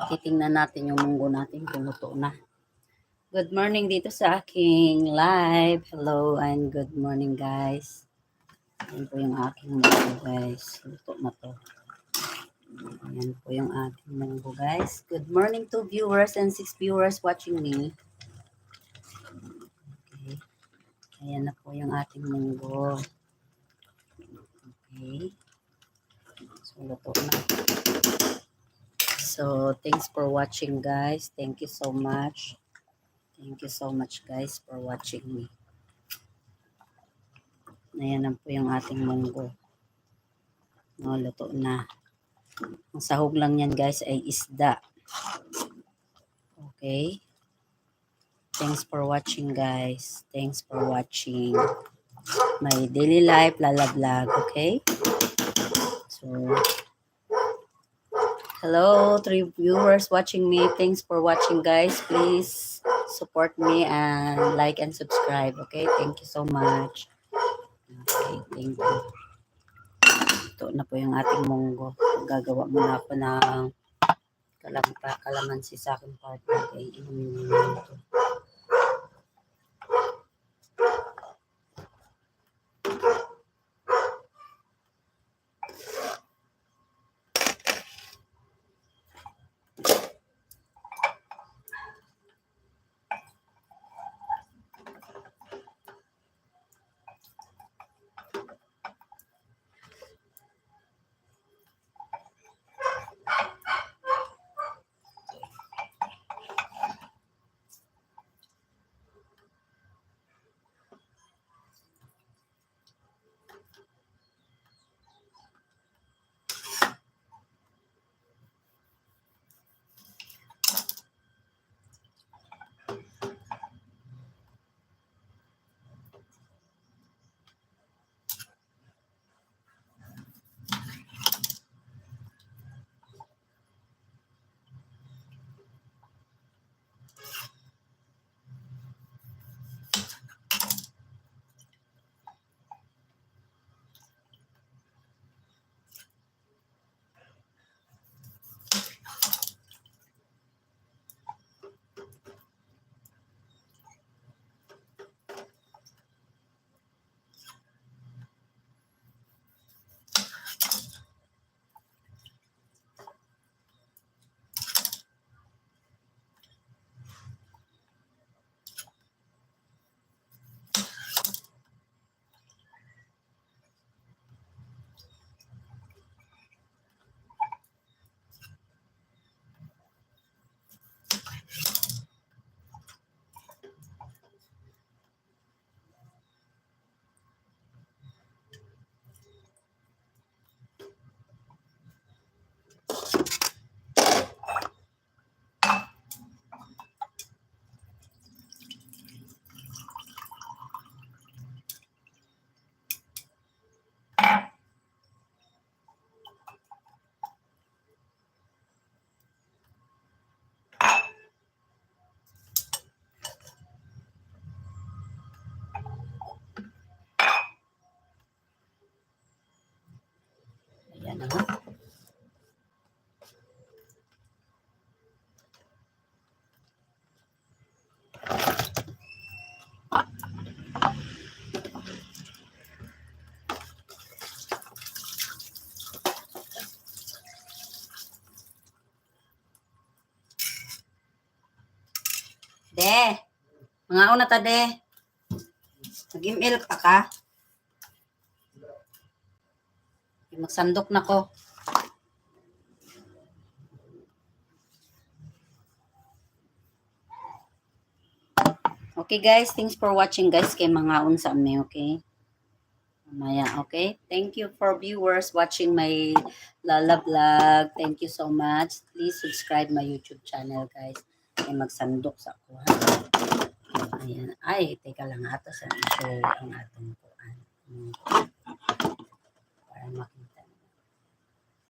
titingnan natin yung munggo natin kung luto na. Good morning dito sa aking live. Hello and good morning guys. Ayan po yung aking munggo guys. Luto na to. Ayan po yung aking munggo guys. Good morning to viewers and 6 viewers watching me. Okay. Ayan na po yung ating munggo. Okay. So luto na. So, thanks for watching guys. Thank you so much. Thank you so much guys for watching me. Ayan na po yung ating munggo. No, luto na. Ang sahog lang yan guys ay isda. Okay. Thanks for watching guys. Thanks for watching my daily life Lala Vlog. Okay. So, hello 3 viewers watching me. Thanks for watching guys. Please support me and like and subscribe. Okay. Thank you so much. Okay. Thank you. Ito na po yung ating munggo. Gagawa muna ako ng kalamansi sa aking partner. Okay. Inumin nyo ito. Ayan na nga. De, mga una ta de. Nag-email pa ka? Magsandok na ko. Okay guys, thanks for watching guys kay mga unsa me, okay? Mamaya, okay? Thank you for viewers watching my Lala Vlog. Thank you so much. Please subscribe my YouTube channel guys. Ay magsandok sa ako ha. Ayan. Ay, teka lang ato sa show ang atong kuan. Para makita.